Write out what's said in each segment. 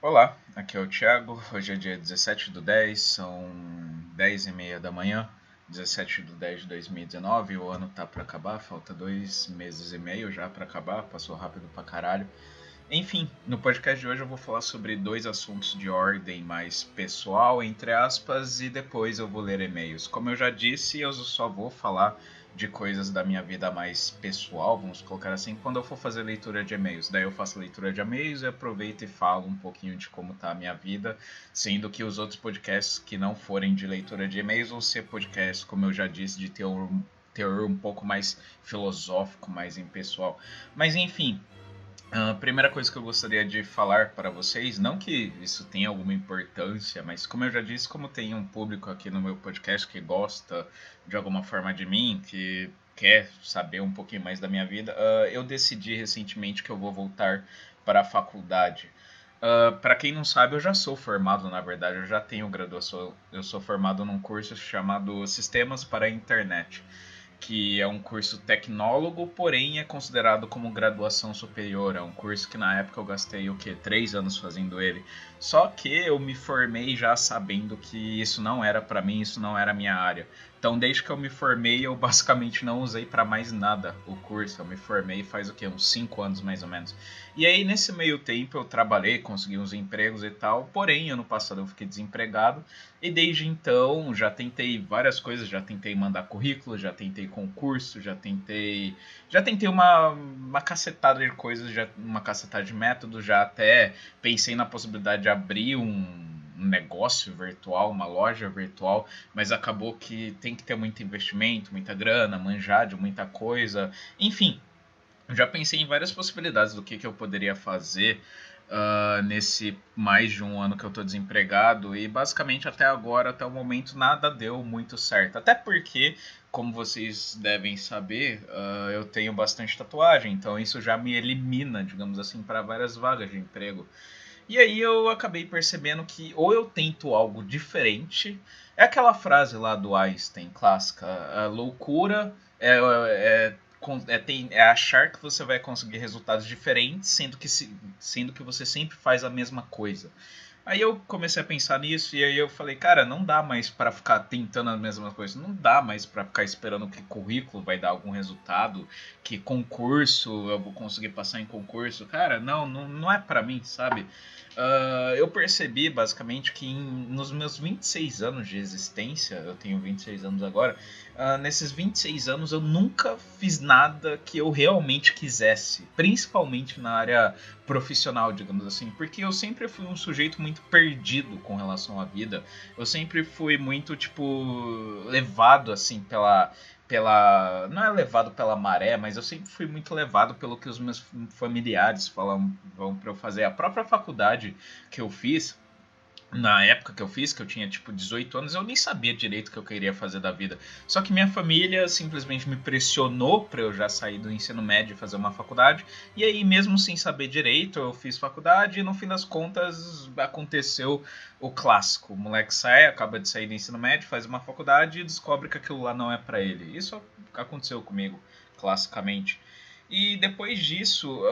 Olá, aqui é o Thiago. Hoje é dia 17/10, são 10h30 da manhã, 17/10 de 2019. O ano tá pra acabar, falta 2 meses e meio já pra acabar, passou rápido pra caralho. Enfim, no podcast de hoje eu vou falar sobre dois assuntos de ordem mais pessoal, entre aspas, e depois eu vou ler e-mails. Como eu já disse, eu só vou falar de coisas da minha vida mais pessoal, vamos colocar assim, quando eu for fazer leitura de e-mails. Daí eu faço leitura de e-mails e aproveito e falo um pouquinho de como tá a minha vida, sendo que os outros podcasts que não forem de leitura de e-mails vão ser podcasts, como eu já disse, de teor um pouco mais filosófico, mais impessoal. Mas enfim, a primeira coisa que eu gostaria de falar para vocês, não que isso tenha alguma importância, mas como eu já disse, como tem um público aqui no meu podcast que gosta de alguma forma de mim, que quer saber um pouquinho mais da minha vida, eu decidi recentemente que eu vou voltar para a faculdade. Para quem não sabe, eu já sou formado, na verdade, eu já tenho graduação. Eu sou formado num curso chamado Sistemas para a Internet, que é um curso tecnólogo, porém é considerado como graduação superior. É um curso que na época eu gastei o quê? 3 anos fazendo ele. Só que eu me formei já sabendo que isso não era para mim, isso não era a minha área. Então, desde que eu me formei, eu basicamente não usei para mais nada o curso. Eu me formei faz o quê? Uns 5 anos mais ou menos. E aí, nesse meio tempo, eu trabalhei, consegui uns empregos e tal. Porém, ano passado eu fiquei desempregado. E desde então já tentei várias coisas, já tentei mandar currículo, já tentei concurso, já tentei uma cacetada de coisas, uma cacetada de métodos, já até pensei na possibilidade de abrir um negócio virtual, uma loja virtual, mas acabou que tem que ter muito investimento, muita grana, manjar de muita coisa, enfim, já pensei em várias possibilidades do que eu poderia fazer nesse mais de um ano que eu tô desempregado e basicamente até agora, até o momento, nada deu muito certo. Até porque, como vocês devem saber, eu tenho bastante tatuagem, então isso já me elimina, digamos assim, para várias vagas de emprego. E aí eu acabei percebendo que ou eu tento algo diferente, é aquela frase lá do Einstein, clássica, a loucura é achar que você vai conseguir resultados diferentes, sendo que você sempre faz a mesma coisa. Aí eu comecei a pensar nisso e aí eu falei, cara, não dá mais para ficar tentando as mesmas coisas, não dá mais para ficar esperando que currículo vai dar algum resultado, que concurso eu vou conseguir passar em concurso. Cara, não é para mim, sabe? Eu percebi basicamente que nos meus 26 anos de existência, eu tenho 26 anos agora, nesses 26 anos eu nunca fiz nada que eu realmente quisesse, principalmente na área profissional, digamos assim, porque eu sempre fui um sujeito muito perdido com relação à vida. Eu sempre fui muito, tipo, levado assim pela não é levado pela maré, mas eu sempre fui muito levado pelo que os meus familiares falam vão para eu fazer. A própria faculdade que eu fiz, na época que eu fiz, que eu tinha tipo 18 anos, eu nem sabia direito o que eu queria fazer da vida. Só que minha família simplesmente me pressionou para eu já sair do ensino médio e fazer uma faculdade. E aí, mesmo sem saber direito, eu fiz faculdade e no fim das contas aconteceu o clássico. O moleque sai, acaba de sair do ensino médio, faz uma faculdade e descobre que aquilo lá não é para ele. Isso aconteceu comigo, classicamente. E depois disso,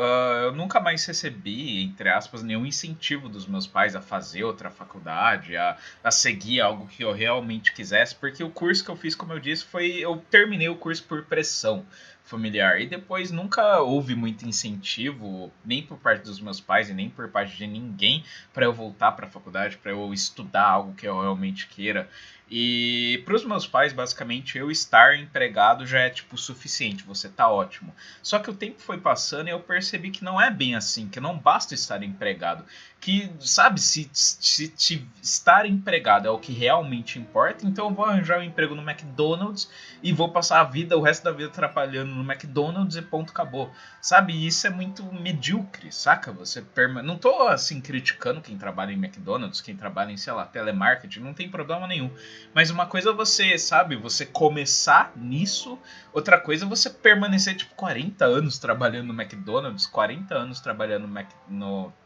eu nunca mais recebi, entre aspas, nenhum incentivo dos meus pais a fazer outra faculdade, a seguir algo que eu realmente quisesse, porque o curso que eu fiz, como eu disse, eu terminei o curso por pressão familiar. E depois nunca houve muito incentivo, nem por parte dos meus pais e nem por parte de ninguém, para eu voltar para a faculdade, para eu estudar algo que eu realmente queira. E para os meus pais, basicamente, eu estar empregado já é tipo o suficiente, você tá ótimo. Só que o tempo foi passando e eu percebi que não é bem assim, que não basta estar empregado. Que, sabe, se estar empregado é o que realmente importa, então eu vou arranjar um emprego no McDonald's e vou passar a vida, o resto da vida trabalhando no McDonald's e ponto, acabou. Sabe, isso é muito medíocre, saca? Não tô, assim, criticando quem trabalha em McDonald's, quem trabalha em, sei lá, telemarketing, não tem problema nenhum. Mas uma coisa é você, sabe, você começar nisso, outra coisa é você permanecer, tipo, 40 anos trabalhando no McDonald's, 40 anos trabalhando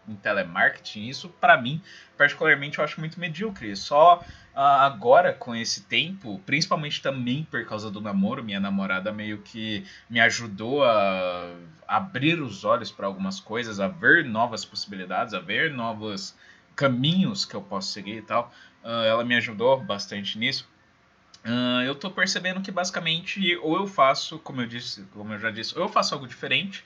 em telemarketing. Isso, pra mim, particularmente, eu acho muito medíocre. Só agora, com esse tempo, principalmente também por causa do namoro, minha namorada meio que me ajudou a abrir os olhos para algumas coisas, a ver novas possibilidades, a ver novos caminhos que eu posso seguir e tal. Ela me ajudou bastante nisso. Eu tô percebendo que basicamente ou eu faço, como eu já disse, ou eu faço algo diferente,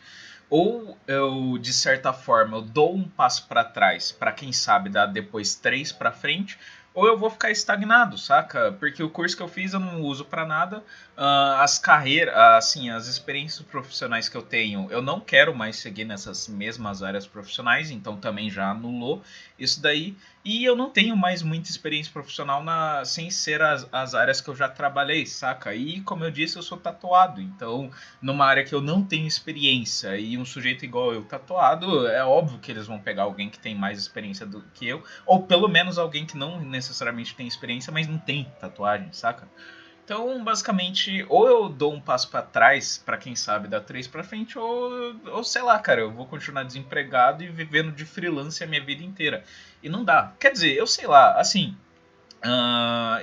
ou eu, de certa forma, eu dou um passo para trás, para quem sabe dar depois três para frente, ou eu vou ficar estagnado, saca? Porque o curso que eu fiz eu não uso para nada. As carreiras, assim, as experiências profissionais que eu tenho, eu não quero mais seguir nessas mesmas áreas profissionais, então também já anulou isso daí. E eu não tenho mais muita experiência profissional sem ser as áreas que eu já trabalhei, saca? E como eu disse, eu sou tatuado, então numa área que eu não tenho experiência e um sujeito igual eu tatuado, é óbvio que eles vão pegar alguém que tem mais experiência do que eu, ou pelo menos alguém que não necessariamente tem experiência, mas não tem tatuagem, saca? Então, basicamente, ou eu dou um passo para trás, para quem sabe dar três para frente, ou sei lá, cara, eu vou continuar desempregado e vivendo de freelance a minha vida inteira. E não dá. Quer dizer, eu sei lá, assim,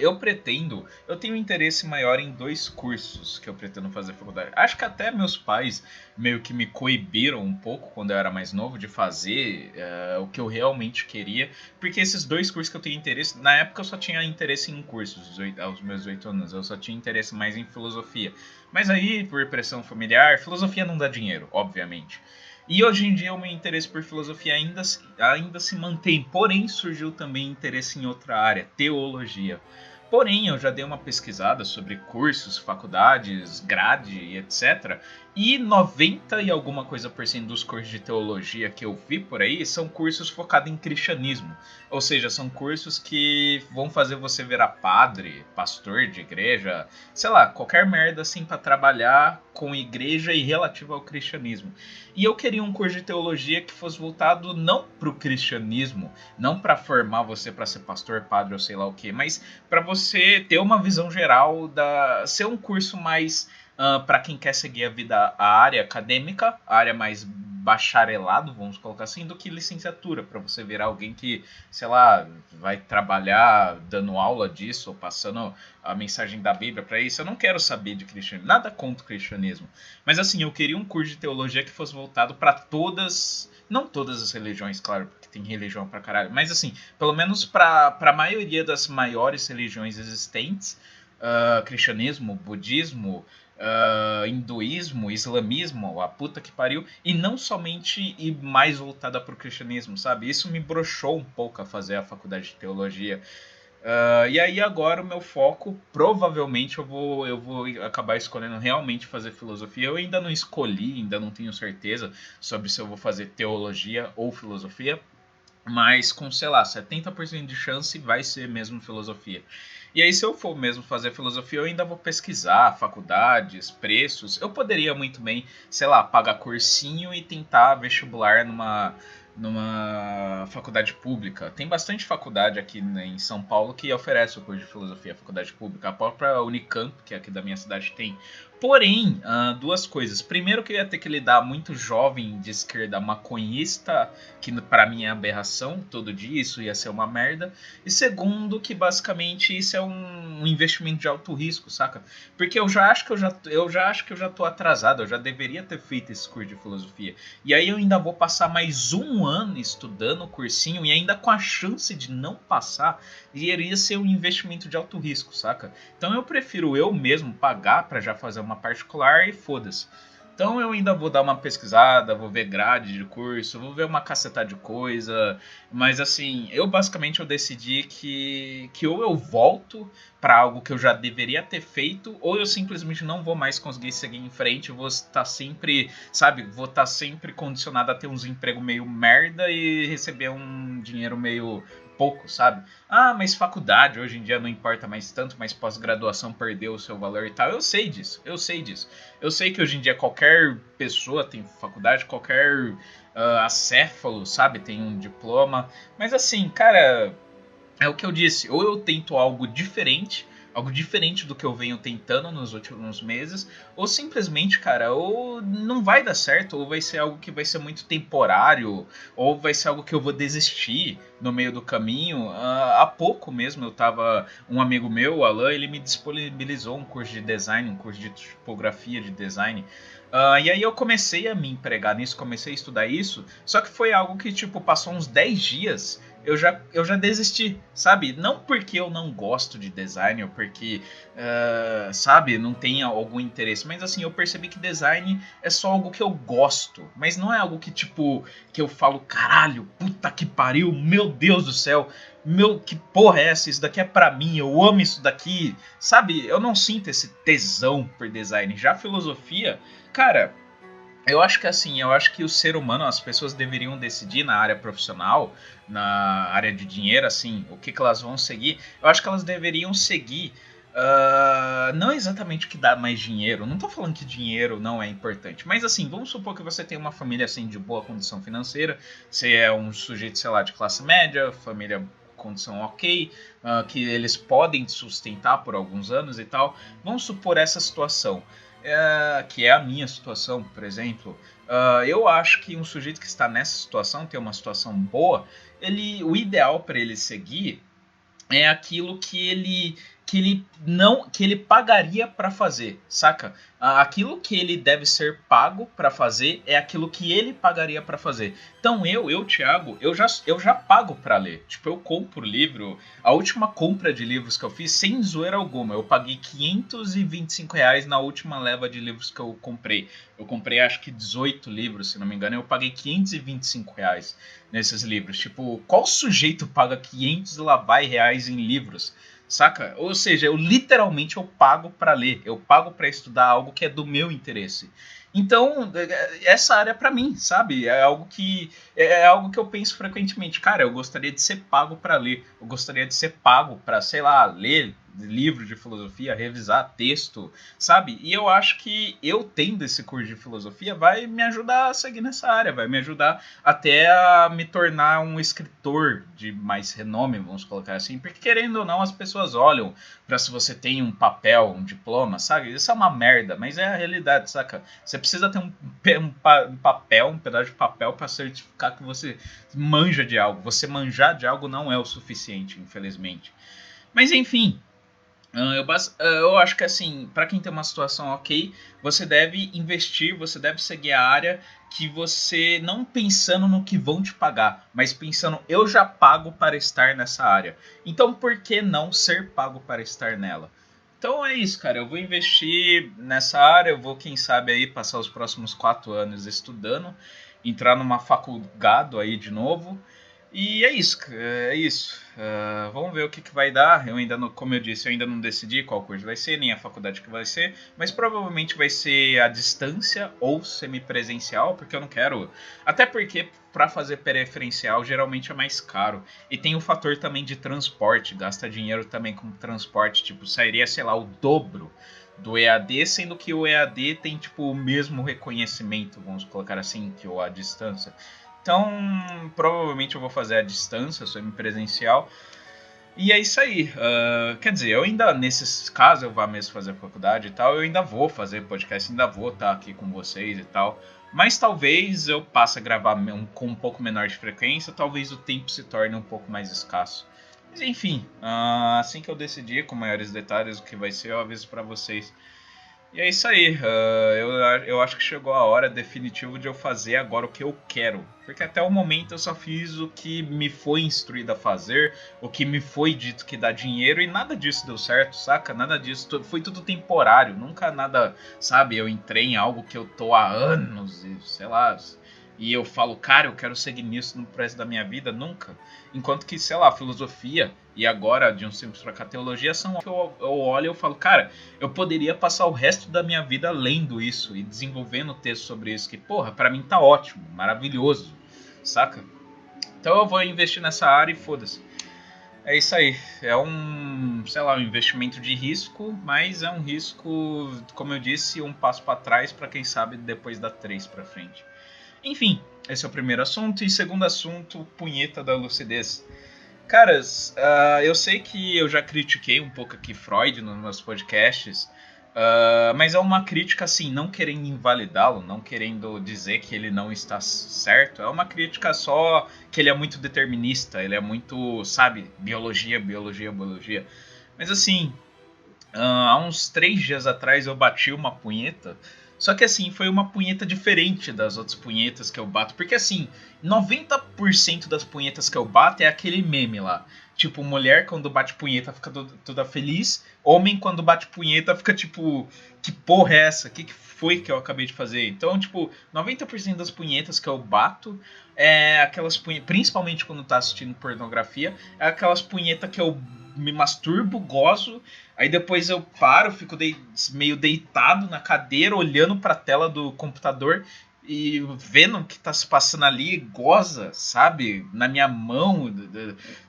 eu tenho interesse maior em dois cursos que eu pretendo fazer faculdade. Acho que até meus pais meio que me coibiram um pouco quando eu era mais novo de fazer o que eu realmente queria, porque esses dois cursos que eu tenho interesse, na época eu só tinha interesse em cursos, aos meus 8 anos, eu só tinha interesse mais em filosofia. Mas aí, por pressão familiar, filosofia não dá dinheiro, obviamente. E hoje em dia o meu interesse por filosofia ainda se mantém, porém surgiu também interesse em outra área, teologia. Porém, eu já dei uma pesquisada sobre cursos, faculdades, grade e etc. E 90 e alguma coisa por cento dos cursos de teologia que eu vi por aí são cursos focados em cristianismo. Ou seja, são cursos que vão fazer você virar padre, pastor de igreja, sei lá, qualquer merda assim para trabalhar com igreja e relativo ao cristianismo. E eu queria um curso de teologia que fosse voltado não para o cristianismo, não para formar você para ser pastor, padre ou sei lá o que, mas para você ter uma visão geral ser um curso mais para quem quer seguir a área acadêmica, a área mais bacharelado, vamos colocar assim, do que licenciatura, para você virar alguém que, sei lá, vai trabalhar dando aula disso, ou passando a mensagem da Bíblia para isso. Eu não quero saber de cristianismo, nada contra o cristianismo, mas assim, eu queria um curso de teologia que fosse voltado para não todas as religiões, claro, porque tem religião pra caralho, mas assim, pelo menos para a maioria das maiores religiões existentes, cristianismo, budismo, hinduísmo, islamismo, a puta que pariu, e não somente ir mais voltada para o cristianismo, sabe? Isso me broxou um pouco a fazer a faculdade de teologia. E aí agora o meu foco, provavelmente eu vou acabar escolhendo realmente fazer filosofia. Eu ainda não escolhi, ainda não tenho certeza sobre se eu vou fazer teologia ou filosofia, mas com, sei lá, 70% de chance vai ser mesmo filosofia. E aí, se eu for mesmo fazer filosofia, eu ainda vou pesquisar faculdades, preços. Eu poderia muito bem, sei lá, pagar cursinho e tentar vestibular numa faculdade pública. Tem bastante faculdade aqui, né, em São Paulo que oferece o curso de filosofia, faculdade pública. A própria Unicamp, que é aqui da minha cidade, tem. Porém, duas coisas. Primeiro que eu ia ter que lidar muito jovem de esquerda maconhista, que pra mim é aberração, todo dia isso ia ser uma merda. E segundo que basicamente isso é um investimento de alto risco, saca? Porque eu já acho que eu já tô atrasado, eu já deveria ter feito esse curso de filosofia. E aí eu ainda vou passar mais um ano estudando o cursinho e ainda com a chance de não passar, iria ser um investimento de alto risco, saca? Então eu prefiro eu mesmo pagar para já fazer uma particular e foda-se. Então eu ainda vou dar uma pesquisada, vou ver grade de curso, vou ver uma cacetada de coisa, mas assim, eu decidi que ou eu volto para algo que eu já deveria ter feito, ou eu simplesmente não vou mais conseguir seguir em frente, vou estar sempre, sabe, vou estar sempre condicionado a ter uns empregos meio merda e receber um dinheiro meio pouco, sabe? Ah, mas faculdade hoje em dia não importa mais tanto, mas pós-graduação perdeu o seu valor e tal. Eu sei disso, eu sei disso. Eu sei que hoje em dia qualquer pessoa tem faculdade, qualquer acéfalo, sabe, tem um diploma. Mas assim, cara, é o que eu disse, ou eu tento algo diferente do que eu venho tentando nos últimos meses, ou simplesmente, cara, ou não vai dar certo, ou vai ser algo que vai ser muito temporário, ou vai ser algo que eu vou desistir no meio do caminho. Há pouco mesmo um amigo meu, o Alan, ele me disponibilizou um curso de design, um curso de tipografia de design. E aí eu comecei a me empregar nisso, comecei a estudar isso, só que foi algo que, tipo, passou uns 10 dias, eu já desisti, sabe? Não porque eu não gosto de design ou porque, sabe, não tenha algum interesse, mas assim, eu percebi que design é só algo que eu gosto, mas não é algo que, tipo, que eu falo, caralho, puta que pariu, meu Deus do céu, meu, que porra é essa? Isso daqui é pra mim, eu amo isso daqui, sabe? Eu não sinto esse tesão por design. Já a filosofia, cara, eu acho que assim, eu acho que o ser humano, as pessoas deveriam decidir na área profissional, na área de dinheiro, assim, o que elas vão seguir. Eu acho que elas deveriam seguir, não exatamente o que dá mais dinheiro. Não tô falando que dinheiro não é importante, mas assim, vamos supor que você tem uma família assim de boa condição financeira, você é um sujeito, sei lá, de classe média, família condição ok, que eles podem sustentar por alguns anos e tal. Vamos supor essa situação que é a minha situação, por exemplo, eu acho que um sujeito que está nessa situação, tem uma situação boa, o ideal para ele seguir é aquilo que ele pagaria para fazer, saca? Aquilo que ele deve ser pago para fazer é aquilo que ele pagaria para fazer. Então Thiago, eu já pago para ler. Tipo, eu compro livro. A última compra de livros que eu fiz, sem zoeira alguma, eu paguei R$ 525 na última leva de livros que eu comprei. Eu comprei acho que 18 livros, se não me engano, e eu paguei R$ 525 nesses livros. Tipo, qual sujeito paga 500 e lá vai reais em livros? Saca? Ou seja, eu pago para ler, eu pago para estudar algo que é do meu interesse. Então, essa área para mim, sabe? É algo que eu penso frequentemente. Cara, eu gostaria de ser pago para ler. Eu gostaria de ser pago para, sei lá, ler livro de filosofia, revisar texto, sabe? E eu acho que eu tendo esse curso de filosofia vai me ajudar a seguir nessa área, vai me ajudar até a me tornar um escritor de mais renome, vamos colocar assim, porque querendo ou não as pessoas olham para se você tem um papel, um diploma, sabe? Isso é uma merda, mas é a realidade, saca? Você precisa ter um papel, um pedaço de papel para certificar que você manja de algo. Você manjar de algo não é o suficiente, infelizmente. Mas enfim, eu acho que assim, para quem tem uma situação ok, você deve investir, você deve seguir a área que você não pensando no que vão te pagar, mas pensando eu já pago para estar nessa área. Então por que não ser pago para estar nela? Então é isso, cara. Eu vou investir nessa área, eu vou, quem sabe, aí passar os próximos 4 anos estudando, entrar numa faculdade aí de novo. E é isso, é isso. Vamos ver o que vai dar. Eu ainda não, como eu disse, eu ainda não decidi qual curso vai ser, nem a faculdade que vai ser, mas provavelmente vai ser à distância ou semipresencial, porque eu não quero. Até porque para fazer preferencial geralmente é mais caro. E tem o fator também de transporte, gasta dinheiro também com transporte, tipo, sairia, sei lá, o dobro do EAD, sendo que o EAD tem tipo o mesmo reconhecimento, vamos colocar assim, que o à distância. Então, provavelmente eu vou fazer à distância, semi-presencial. E é isso aí. Quer dizer, eu ainda, nesses casos, eu vá mesmo fazer faculdade e tal, eu ainda vou fazer podcast, ainda vou estar aqui com vocês e tal. Mas talvez eu passe a gravar com um pouco menor de frequência, talvez o tempo se torne um pouco mais escasso. Mas enfim, assim que eu decidir com maiores detalhes o que vai ser, eu aviso para vocês. E é isso aí, eu acho que chegou a hora definitiva de eu fazer agora o que eu quero. Porque até o momento eu só fiz o que me foi instruído a fazer, o que me foi dito que dá dinheiro e nada disso deu certo, saca? Nada disso, foi tudo temporário, nunca nada, sabe? Eu entrei em algo que eu tô há anos e sei lá, e eu falo, cara, eu quero seguir nisso no resto da minha vida, nunca. Enquanto que, sei lá, filosofia e agora de uns tempos pra cá teologia são que eu olho e eu falo, cara, eu poderia passar o resto da minha vida lendo isso e desenvolvendo texto sobre isso, que, porra, pra mim tá ótimo, maravilhoso, saca? Então eu vou investir nessa área e foda-se. É isso aí, é um, sei lá, um investimento de risco, mas é um risco, como eu disse, um passo pra trás pra quem sabe depois dar 3 pra frente. Enfim, esse é o primeiro assunto. E segundo assunto, punheta da lucidez. Caras, eu sei que eu já critiquei um pouco aqui Freud nos meus podcasts, mas é uma crítica assim, não querendo invalidá-lo, não querendo dizer que ele não está certo. É uma crítica só que ele é muito determinista, ele é muito, sabe, biologia, biologia, biologia. Mas assim, há uns 3 dias atrás eu bati uma punheta Só que assim, foi uma punheta diferente das outras punhetas que eu bato. Porque assim, 90% das punhetas que eu bato é aquele meme lá. Tipo, mulher quando bate punheta fica toda feliz. Homem quando bate punheta fica tipo, que porra é essa? O que foi que eu acabei de fazer? Então, tipo, 90% das punhetas que eu bato é aquelas punhetas, principalmente quando tá assistindo pornografia, é aquelas punhetas que eu me masturbo, gozo. Aí depois eu paro, fico meio deitado na cadeira, olhando para a tela do computador e vendo o que tá se passando ali, goza, sabe? Na minha mão,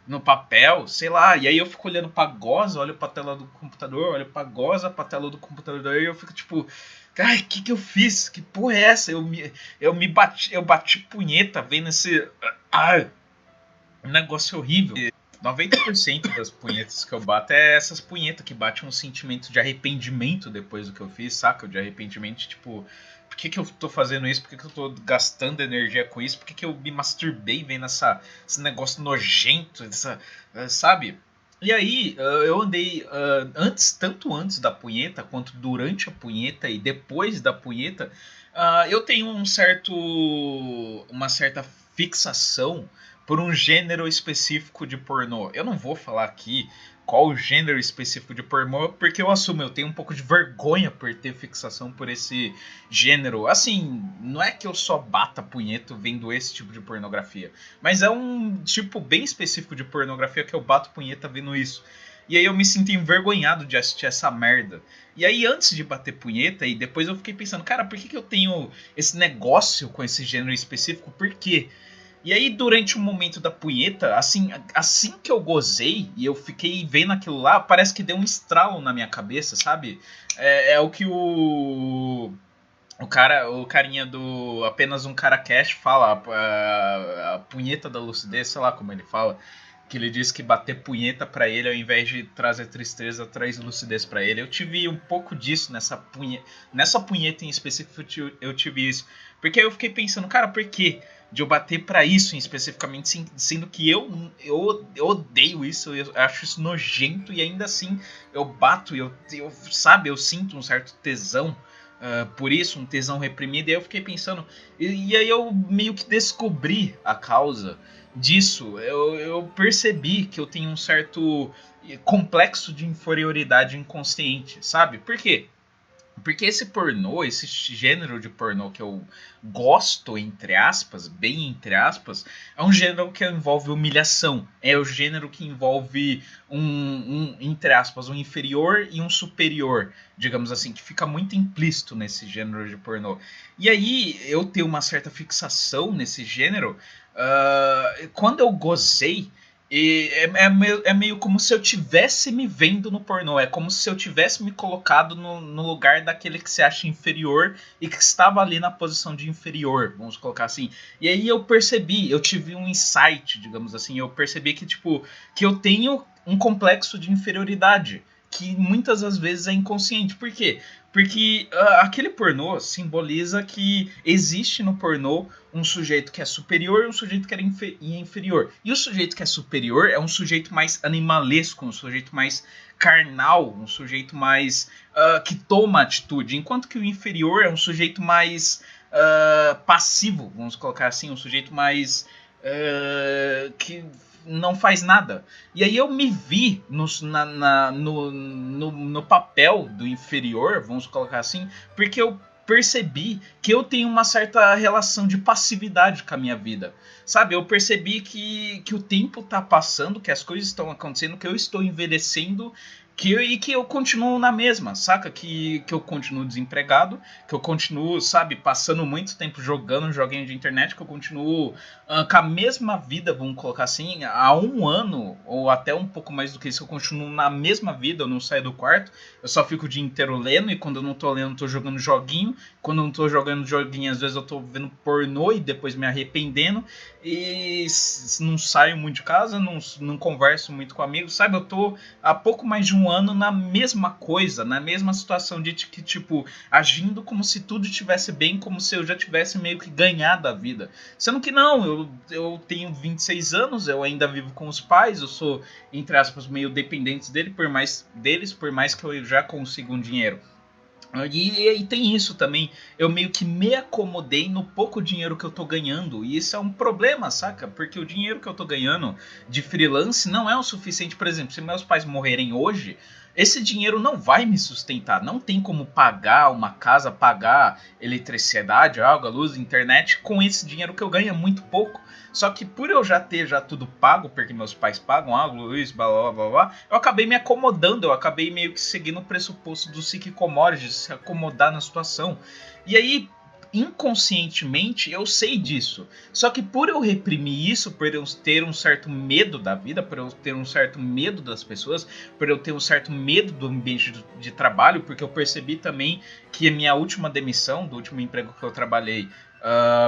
no papel, sei lá. E aí eu fico olhando pra goza, olho pra tela do computador, olho pra goza, pra tela do computador, e eu fico tipo, ai, o que eu fiz? Que porra é essa? Eu bati punheta vendo esse. Ah, um negócio horrível. 90% das punhetas que eu bato é essas punhetas que batem um sentimento de arrependimento depois do que eu fiz, saca? De arrependimento, tipo, por que eu tô fazendo isso? Por que eu tô gastando energia com isso? Por que eu me masturbei vendo esse negócio nojento, sabe? E aí, eu andei tanto antes da punheta, quanto durante a punheta e depois da punheta, eu tenho uma certa fixação por um gênero específico de pornô. Eu não vou falar aqui qual o gênero específico de pornô, porque eu assumo, eu tenho um pouco de vergonha por ter fixação por esse gênero. Assim, não é que eu só bata punheta vendo esse tipo de pornografia, mas é um tipo bem específico de pornografia que eu bato punheta vendo isso. E aí eu me sinto envergonhado de assistir essa merda. E aí antes de bater punheta, e depois eu fiquei pensando, cara, por que eu tenho esse negócio com esse gênero específico? Por quê? E aí, durante o momento da punheta, assim que eu gozei e eu fiquei vendo aquilo lá, parece que deu um estralo na minha cabeça, sabe? É o que o carinha do Apenas um Cara Cash fala, a punheta da lucidez, sei lá como ele fala. Que ele diz que bater punheta pra ele, ao invés de trazer tristeza, traz lucidez pra ele. Eu tive um pouco disso nessa punheta em específico, eu tive isso. Porque aí eu fiquei pensando, cara, por que de eu bater pra isso especificamente, sendo que eu odeio isso, eu acho isso nojento, e ainda assim eu bato, sabe, eu sinto um certo tesão por isso, um tesão reprimido, e aí eu fiquei pensando, e aí eu meio que descobri a causa disso. Eu percebi que eu tenho um certo complexo de inferioridade inconsciente, sabe? Por quê? Porque esse pornô, esse gênero de pornô que eu gosto, entre aspas, bem entre aspas, é um gênero que envolve humilhação. É o gênero que envolve entre aspas, um inferior e um superior, digamos assim, que fica muito implícito nesse gênero de pornô. E aí eu tenho uma certa fixação nesse gênero. Quando eu gozei, é meio como se eu tivesse me vendo no pornô. É como se eu tivesse me colocado no lugar daquele que se acha inferior e que estava ali na posição de inferior, vamos colocar assim. E aí eu tive um insight, digamos assim. Eu percebi que, tipo, que eu tenho um complexo de inferioridade que muitas das vezes é inconsciente. Por quê? Porque aquele pornô simboliza que existe no pornô um sujeito que é superior e um sujeito que é inferior. E o sujeito que é superior é um sujeito mais animalesco, um sujeito mais carnal, um sujeito mais que toma atitude, enquanto que o inferior é um sujeito mais passivo, vamos colocar assim, um sujeito mais que não faz nada. E aí eu me vi no papel do inferior, vamos colocar assim, porque eu percebi que eu tenho uma certa relação de passividade com a minha vida. Sabe, eu percebi que o tempo tá passando, que as coisas estão acontecendo, que eu estou envelhecendo, e que eu continuo na mesma, saca? Que eu continuo desempregado, que eu continuo, sabe, passando muito tempo jogando joguinho de internet, que eu continuo com a mesma vida, vamos colocar assim, há um ano, ou até um pouco mais do que isso, eu continuo na mesma vida, eu não saio do quarto, eu só fico o dia inteiro lendo, e quando eu não tô lendo, eu tô jogando joguinho, quando eu não tô jogando joguinho, às vezes eu tô vendo pornô e depois me arrependendo, e não saio muito de casa, não converso muito com amigos, sabe? Eu tô há pouco mais de um ano na mesma coisa, na mesma situação de que, tipo, agindo como se tudo estivesse bem, como se eu já tivesse meio que ganhado a vida. Sendo que não, eu tenho 26 anos, eu ainda vivo com os pais, eu sou, entre aspas, meio dependente deles, por mais que eu já consiga um dinheiro. E tem isso também, eu meio que me acomodei no pouco dinheiro que eu tô ganhando, e isso é um problema, saca? Porque o dinheiro que eu tô ganhando de freelance não é o suficiente. Por exemplo, se meus pais morrerem hoje, esse dinheiro não vai me sustentar, não tem como pagar uma casa, pagar eletricidade, água, luz, internet com esse dinheiro que eu ganho, é muito pouco. Só que por eu já ter tudo pago, porque meus pais pagam água, luz, blá blá blá blá, eu acabei me acomodando, eu acabei meio que seguindo o pressuposto do Sick Commodities, se acomodar na situação. E aí, inconscientemente, eu sei disso. Só que por eu reprimir isso, por eu ter um certo medo da vida, por eu ter um certo medo das pessoas, por eu ter um certo medo do ambiente de trabalho, porque eu percebi também que a minha última demissão, do último emprego que eu trabalhei,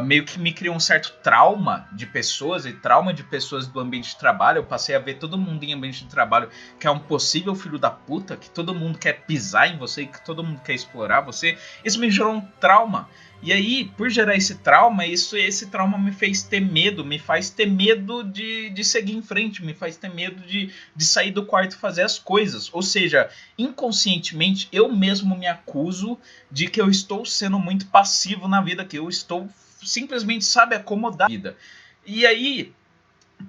meio que me criou um certo trauma de pessoas e trauma de pessoas do ambiente de trabalho. Eu passei a ver todo mundo em ambiente de trabalho que é um possível filho da puta, que todo mundo quer pisar em você, que todo mundo quer explorar você. Isso me gerou um trauma. E aí, por gerar esse trauma, esse trauma me fez ter medo, me faz ter medo de seguir em frente, me faz ter medo de sair do quarto e fazer as coisas. Ou seja, inconscientemente, eu mesmo me acuso de que eu estou sendo muito passivo na vida, que eu estou simplesmente, sabe, acomodar a vida. E aí,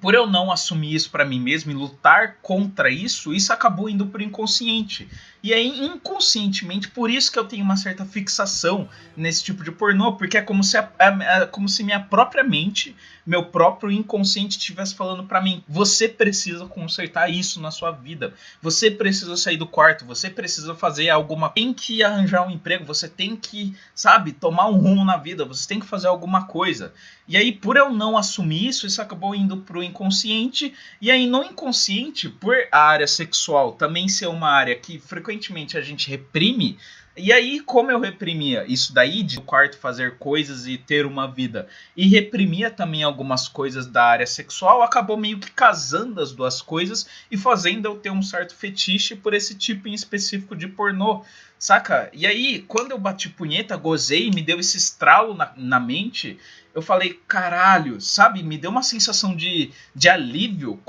por eu não assumir isso pra mim mesmo e lutar contra isso, isso acabou indo pro inconsciente. E aí, inconscientemente, por isso que eu tenho uma certa fixação nesse tipo de pornô, porque é como se minha própria mente, meu próprio inconsciente estivesse falando pra mim: você precisa consertar isso na sua vida, você precisa sair do quarto, você precisa fazer alguma, tem que arranjar um emprego, você tem que, sabe, tomar um rumo na vida, você tem que fazer alguma coisa. E aí, por eu não assumir isso, isso acabou indo pro inconsciente. E aí, no inconsciente, por a área sexual também ser uma área que frequentemente a gente reprime. E aí, como eu reprimia isso daí, de no quarto fazer coisas e ter uma vida, e reprimia também algumas coisas da área sexual, acabou meio que casando as duas coisas e fazendo eu ter um certo fetiche por esse tipo em específico de pornô, saca? E aí, quando eu bati punheta, gozei, me deu esse estralo na mente, eu falei: caralho, sabe? Me deu uma sensação de alívio,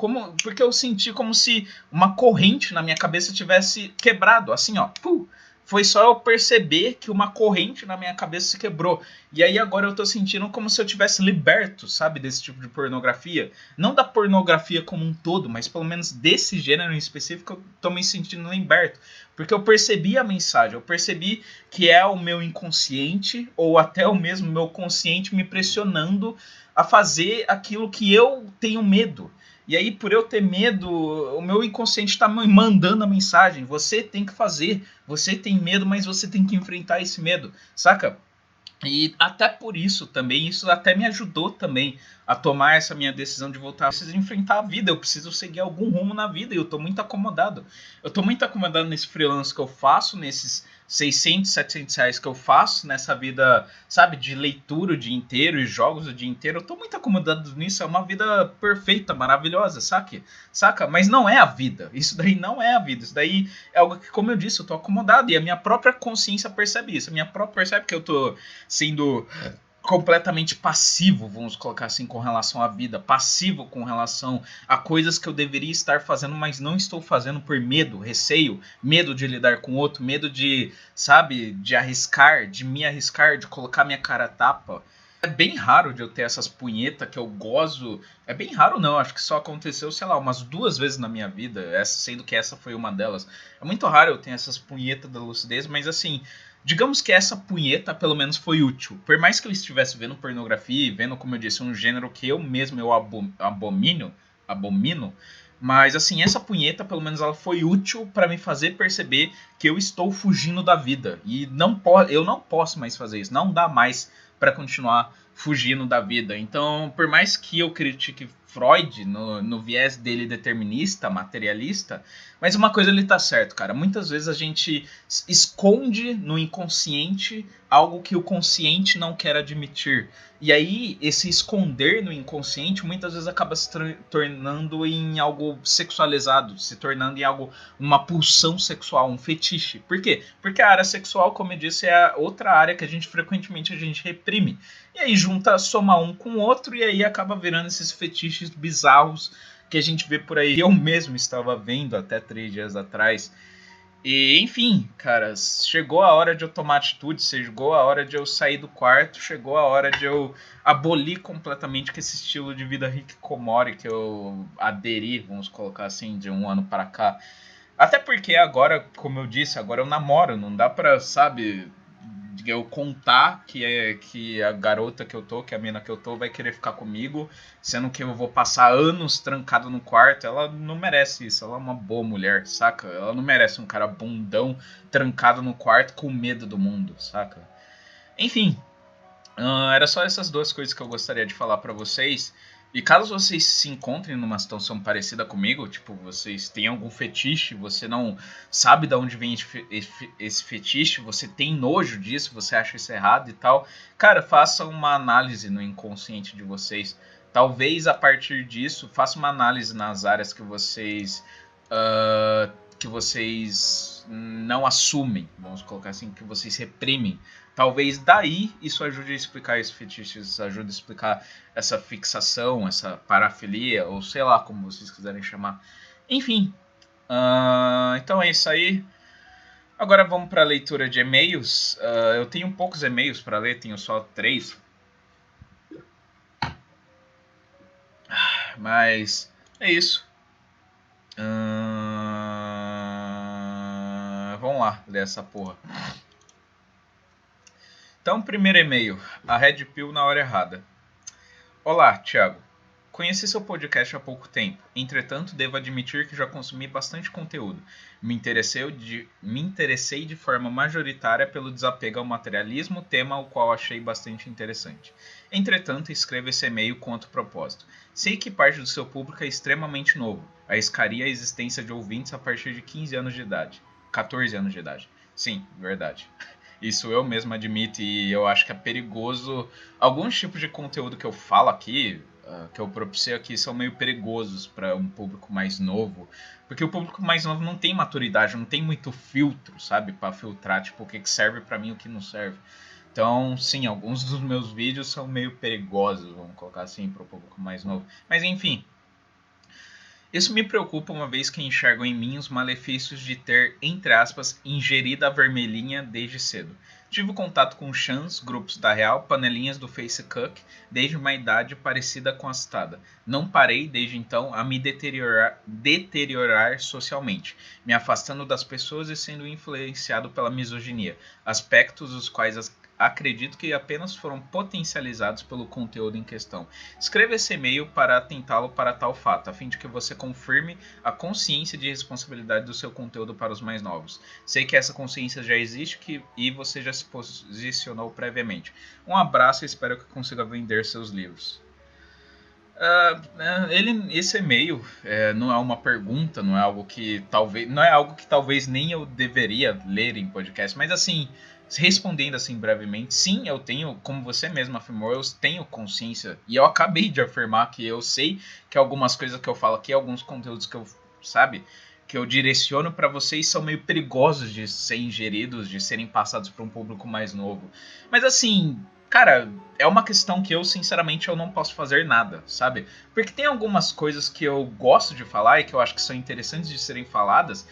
porque eu senti como se uma corrente na minha cabeça tivesse quebrado, assim, ó. Foi só eu perceber que uma corrente na minha cabeça se quebrou. E aí agora eu tô sentindo como se eu tivesse liberto, sabe, desse tipo de pornografia. Não da pornografia como um todo, mas pelo menos desse gênero em específico eu tô me sentindo liberto. Porque eu percebi a mensagem, eu percebi que é o meu inconsciente, ou até o mesmo meu consciente me pressionando a fazer aquilo que eu tenho medo. E aí, por eu ter medo, o meu inconsciente está me mandando a mensagem: você tem que fazer, você tem medo, mas você tem que enfrentar esse medo, saca? E até por isso também, isso até me ajudou também a tomar essa minha decisão de voltar. Eu preciso enfrentar a vida, eu preciso seguir algum rumo na vida, e eu tô muito acomodado. Eu tô muito acomodado nesse freelance que eu faço, nesses 600, 700 reais que eu faço, nessa vida, sabe, de leitura o dia inteiro e jogos o dia inteiro. Eu tô muito acomodado nisso, é uma vida perfeita, maravilhosa, saca? Mas não é a vida, isso daí não é a vida, isso daí é algo que, como eu disse, eu tô acomodado, e a minha própria consciência percebe isso, a minha própria percebe que eu tô sendo completamente passivo, vamos colocar assim, com relação à vida, passivo com relação a coisas que eu deveria estar fazendo, mas não estou fazendo por medo, receio, medo de lidar com outro, medo de, sabe, de arriscar, de me arriscar, de colocar minha cara a tapa. É bem raro de eu ter essas punhetas que eu gozo. É bem raro não, acho que só aconteceu, sei lá, umas 2 vezes na minha vida, sendo que essa foi uma delas. É muito raro eu ter essas punhetas da lucidez, mas assim, digamos que essa punheta pelo menos foi útil. Por mais que eu estivesse vendo pornografia e vendo, como eu disse, um gênero que eu mesmo abomino, mas assim, essa punheta pelo menos ela foi útil para me fazer perceber que eu estou fugindo da vida. E eu não posso mais fazer isso, não dá mais para continuar fugindo da vida. Então, por mais que eu critique Freud no viés dele determinista, materialista, mas uma coisa ele tá certo, cara. Muitas vezes a gente esconde no inconsciente algo que o consciente não quer admitir. E aí, esse esconder no inconsciente muitas vezes acaba se tornando em algo sexualizado, se tornando em algo, uma pulsão sexual, um fetiche. Por quê? Porque a área sexual, como eu disse, é a outra área que frequentemente a gente reprime. E aí soma um com o outro, e aí acaba virando esses fetiches bizarros que a gente vê por aí. Eu mesmo estava vendo até 3 dias atrás. E, enfim, cara, chegou a hora de eu tomar atitude, chegou a hora de eu sair do quarto, chegou a hora de eu abolir completamente com esse estilo de vida hikikomori que eu aderi, vamos colocar assim, de um ano para cá. Até porque agora, como eu disse, agora eu namoro, não dá pra, sabe, eu contar que a garota que eu tô, que a mina que eu tô, vai querer ficar comigo, sendo que eu vou passar anos trancado no quarto. Ela não merece isso, ela é uma boa mulher, saca? Ela não merece um cara bundão trancado no quarto com medo do mundo, saca? Enfim, era só essas duas coisas que eu gostaria de falar pra vocês. E caso vocês se encontrem numa situação parecida comigo, tipo, vocês têm algum fetiche, você não sabe de onde vem esse fetiche, você tem nojo disso, você acha isso errado e tal, cara, faça uma análise no inconsciente de vocês. Talvez a partir disso, faça uma análise nas áreas que vocês não assumem, vamos colocar assim, que vocês reprimem. Talvez daí isso ajude a explicar esse fetiche, isso ajude a explicar essa fixação, essa parafilia, ou sei lá como vocês quiserem chamar. Enfim, então é isso aí. Agora vamos para a leitura de e-mails. Eu tenho poucos e-mails para ler, tenho só 3. Mas é isso. Vamos lá ler essa porra. Então, primeiro e-mail. A Red Pill na hora errada. Olá, Thiago. Conheci seu podcast há pouco tempo. Entretanto, devo admitir que já consumi bastante conteúdo. Me interessei de forma majoritária pelo desapego ao materialismo, tema o qual achei bastante interessante. Entretanto, escrevo esse e-mail com outro propósito. Sei que parte do seu público é extremamente novo. Arriscaria a existência de ouvintes a partir de 15 anos de idade. 14 anos de idade. Sim, verdade. Isso eu mesmo admito e eu acho que é perigoso. Alguns tipos de conteúdo que eu falo aqui, que eu propicio aqui, são meio perigosos para um público mais novo. Porque o público mais novo não tem maturidade, não tem muito filtro, sabe? Para filtrar, tipo, o que serve para mim e o que não serve. Então, sim, alguns dos meus vídeos são meio perigosos, vamos colocar assim, para o público mais novo. Mas enfim. Isso me preocupa uma vez que enxergo em mim os malefícios de ter, entre aspas, ingerido a vermelhinha desde cedo. Tive contato com chans, grupos da Real, panelinhas do FaceCook, desde uma idade parecida com a citada. Não parei, desde então, a me deteriorar socialmente, me afastando das pessoas e sendo influenciado pela misoginia, aspectos os quais acredito que apenas foram potencializados pelo conteúdo em questão. Escreva esse e-mail para atentá-lo para tal fato, a fim de que você confirme a consciência de responsabilidade do seu conteúdo para os mais novos. Sei que essa consciência já existe e você já se posicionou previamente. Um abraço e espero que consiga vender seus livros. Esse e-mail não é uma pergunta, não é algo que talvez nem eu deveria ler em podcast, mas assim, respondendo assim brevemente, sim, eu tenho, como você mesmo afirmou, eu tenho consciência e eu acabei de afirmar que eu sei que algumas coisas que eu falo aqui, alguns conteúdos que que eu direciono para vocês são meio perigosos de serem ingeridos, de serem passados para um público mais novo. Mas assim, cara, é uma questão que eu, sinceramente, eu não posso fazer nada, sabe? Porque tem algumas coisas que eu gosto de falar e que eu acho que são interessantes de serem faladas.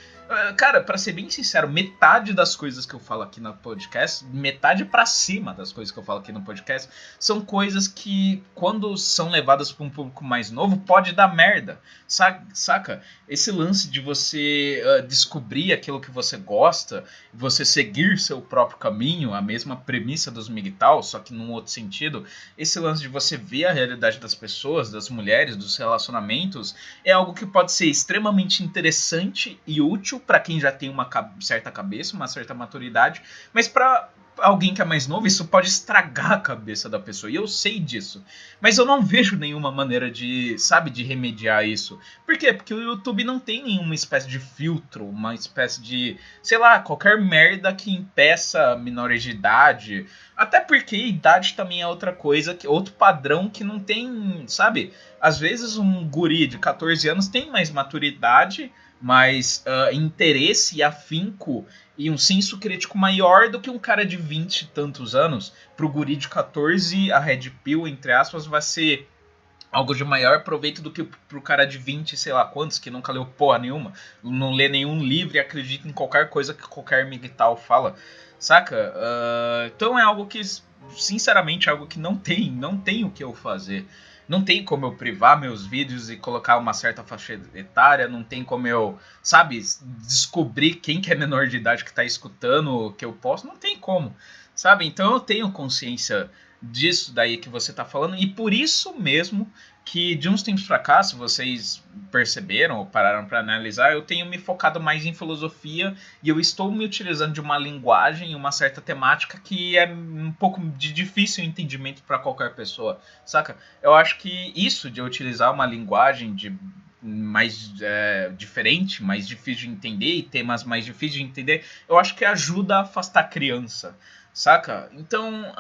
Cara, pra ser bem sincero, metade das coisas que eu falo aqui no podcast, metade pra cima das coisas que eu falo aqui no podcast, são coisas que, quando são levadas pra um público mais novo, pode dar merda, saca? Esse lance de você descobrir aquilo que você gosta, você seguir seu próprio caminho, a mesma premissa dos MGTOW, só que num outro sentido, esse lance de você ver a realidade das pessoas, das mulheres, dos relacionamentos, é algo que pode ser extremamente interessante e útil para quem já tem uma certa cabeça, uma certa maturidade, mas para alguém que é mais novo, isso pode estragar a cabeça da pessoa, e eu sei disso. Mas eu não vejo nenhuma maneira de, de remediar isso. Por quê? Porque o YouTube não tem nenhuma espécie de filtro, uma espécie de, sei lá, qualquer merda que impeça menores de idade. Até porque idade também é outra coisa, outro padrão que não tem, sabe? Às vezes um guri de 14 anos tem mais maturidade, mais interesse e afinco e um senso crítico maior do que um cara de 20 e tantos anos. Pro guri de 14, a Red Pill, entre aspas, vai ser algo de maior proveito do que pro cara de 20, sei lá quantos, que nunca leu porra nenhuma, não lê nenhum livro e acredita em qualquer coisa que qualquer militar fala, saca? Então é algo que, sinceramente, é algo que não tem o que eu fazer. Não tem como eu privar meus vídeos e colocar uma certa faixa etária, não tem como eu, sabe, descobrir quem que é menor de idade que tá escutando o que eu posto, não tem como, sabe? Então eu tenho consciência disso daí que você tá falando, e por isso mesmo que de uns tempos pra cá, se vocês perceberam ou pararam para analisar, eu tenho me focado mais em filosofia e eu estou me utilizando de uma linguagem, uma certa temática que é um pouco de difícil entendimento para qualquer pessoa, saca? Eu acho que isso de utilizar uma linguagem de mais diferente, mais difícil de entender e temas mais difíceis de entender, eu acho que ajuda a afastar a criança, saca? Então,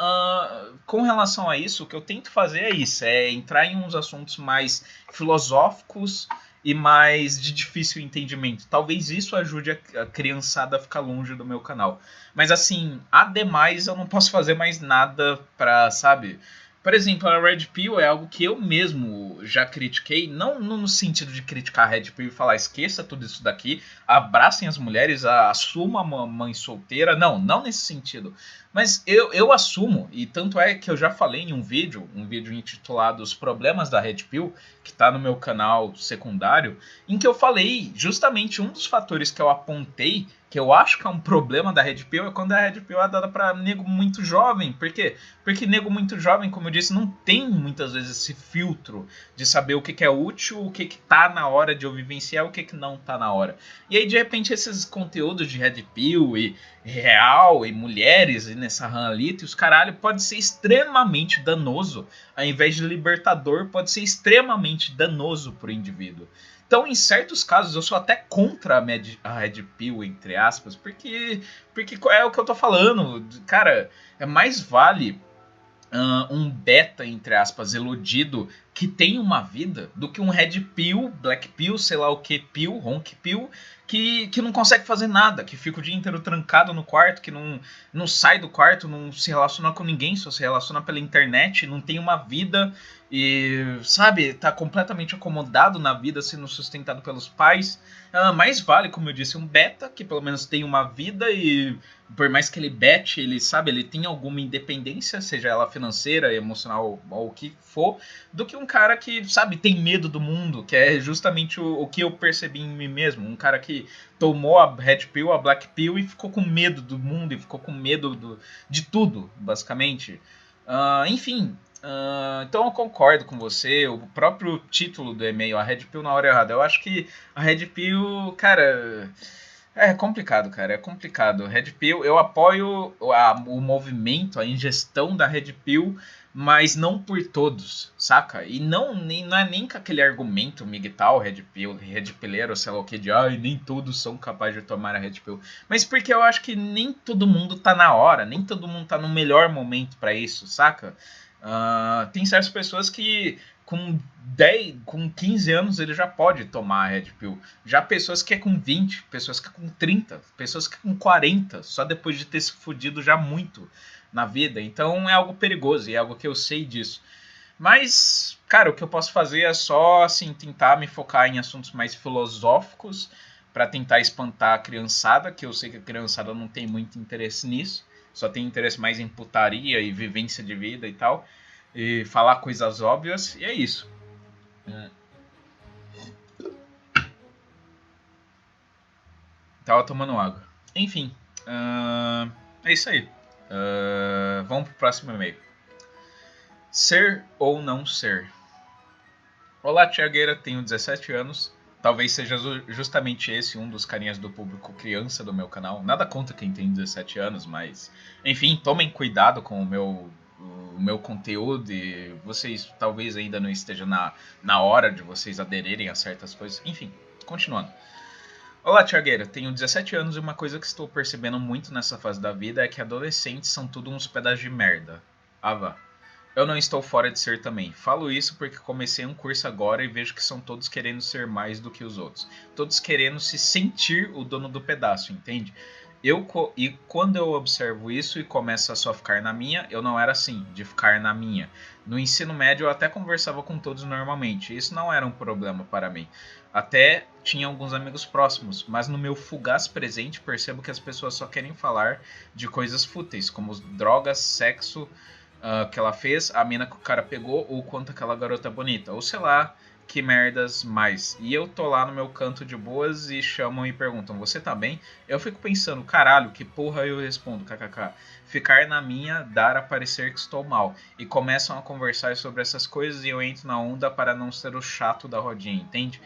com relação a isso, o que eu tento fazer é isso, é entrar em uns assuntos mais filosóficos e mais de difícil entendimento. Talvez isso ajude a criançada a ficar longe do meu canal. Mas assim, ademais eu não posso fazer mais nada pra, sabe? Por exemplo, a Red Pill é algo que eu mesmo já critiquei, não no sentido de criticar a Red Pill e falar esqueça tudo isso daqui, abracem as mulheres, assuma uma mãe solteira, não nesse sentido. Mas eu assumo, e tanto é que eu já falei em um vídeo intitulado Os Problemas da Red Pill, que está no meu canal secundário, em que eu falei justamente um dos fatores que eu apontei, que eu acho que é um problema da Red Pill, é quando a Red Pill é dada para nego muito jovem. Por quê? Porque nego muito jovem, como eu disse, não tem muitas vezes esse filtro de saber o que é útil, o que tá na hora de eu vivenciar, o que não tá na hora. E aí, de repente, esses conteúdos de Red Pill e real e mulheres e nessa ranalita e os caralho pode ser extremamente danoso, ao invés de libertador, pode ser extremamente danoso pro indivíduo. Então, em certos casos, eu sou até contra a Red Pill, entre aspas, porque é o que eu tô falando. Cara, mais vale um beta, entre aspas, iludido que tem uma vida do que um Red Pill, Black Pill, sei lá o que, Pill, Honk Pill, que não consegue fazer nada, que fica o dia inteiro trancado no quarto, que não sai do quarto, não se relaciona com ninguém, só se relaciona pela internet, não tem uma vida e, sabe, tá completamente acomodado na vida, sendo sustentado pelos pais. Mais vale, como eu disse, um beta, que pelo menos tem uma vida e por mais que ele bete, ele sabe, ele tem alguma independência, seja ela financeira, emocional ou o que for, do que um cara que, sabe, tem medo do mundo, que é justamente o que eu percebi em mim mesmo. Um cara que tomou a Red Pill, a Black Pill e ficou com medo do mundo e ficou com medo de tudo, basicamente. Enfim, então eu concordo com você. O próprio título do e-mail, a Red Pill na hora errada. Eu acho que a Red Pill, cara, é complicado, cara. É complicado. Red Pill, eu apoio o movimento, a ingestão da Red Pill, mas não por todos, saca? E não é nem com aquele argumento migtal, Red Pill, Red Pilleiro, sei lá o que, de nem todos são capazes de tomar a Red Pill. Mas porque eu acho que nem todo mundo tá na hora, nem todo mundo tá no melhor momento pra isso, saca? Tem certas pessoas que com 15 anos ele já pode tomar a Red Pill. Já pessoas que é com 20, pessoas que é com 30, pessoas que é com 40, só depois de ter se fudido já muito na vida. Então é algo perigoso e é algo que eu sei disso. Mas, cara, o que eu posso fazer é só assim tentar me focar em assuntos mais filosóficos para tentar espantar a criançada, que eu sei que a criançada não tem muito interesse nisso, só tem interesse mais em putaria e vivência de vida e tal, e falar coisas óbvias, e é isso. Tava tomando água. Enfim, é isso aí. Vamos pro próximo e-mail. Ser ou não ser? Olá, Tiagueira, tenho 17 anos. Talvez seja justamente esse um dos carinhas do público criança do meu canal. Nada contra quem tem 17 anos, mas... Enfim, tomem cuidado com o meu conteúdo e vocês talvez ainda não estejam na hora de vocês aderirem a certas coisas. Enfim, continuando. Olá, Tiagueira, tenho 17 anos e uma coisa que estou percebendo muito nessa fase da vida é que adolescentes são tudo uns pedaços de merda. Vá. Eu não estou fora de ser também. Falo isso porque comecei um curso agora e vejo que são todos querendo ser mais do que os outros. Todos querendo se sentir o dono do pedaço, entende? E quando eu observo isso e começo a só ficar na minha, eu não era assim, de ficar na minha. No ensino médio eu até conversava com todos normalmente, isso não era um problema para mim. Até tinha alguns amigos próximos, mas no meu fugaz presente percebo que as pessoas só querem falar de coisas fúteis, como drogas, sexo, que ela fez, a mina que o cara pegou, ou quanto aquela garota é bonita, ou sei lá, que merdas mais. E eu tô lá no meu canto de boas e chamam e perguntam, você tá bem? Eu fico pensando, caralho, que porra eu respondo, kkk. Ficar na minha, dar a parecer que estou mal. E começam a conversar sobre essas coisas e eu entro na onda para não ser o chato da rodinha, entende?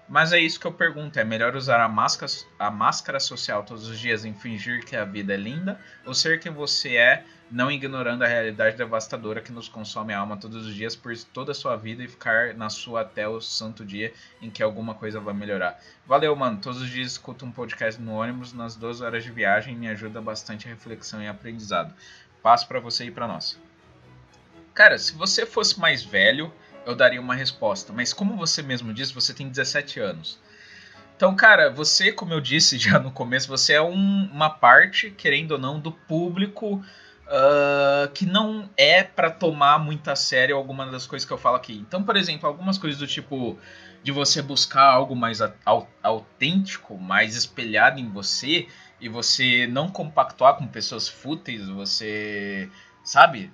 Mas é isso que eu pergunto, é melhor usar a máscara social todos os dias em fingir que a vida é linda, ou ser quem você é, não ignorando a realidade devastadora que nos consome a alma todos os dias por toda a sua vida e ficar na sua até o santo dia em que alguma coisa vai melhorar. Valeu, mano, todos os dias escuto um podcast no ônibus, nas 2 horas de viagem, me ajuda bastante a reflexão e aprendizado. Passo pra você e pra nós. Cara, se você fosse mais velho, eu daria uma resposta. Mas como você mesmo disse, você tem 17 anos. Então, cara, você, como eu disse já no começo, você é uma parte, querendo ou não, do público que não é pra tomar muito a sério alguma das coisas que eu falo aqui. Então, por exemplo, algumas coisas do tipo de você buscar algo mais autêntico, mais espelhado em você, e você não compactuar com pessoas fúteis, você sabe,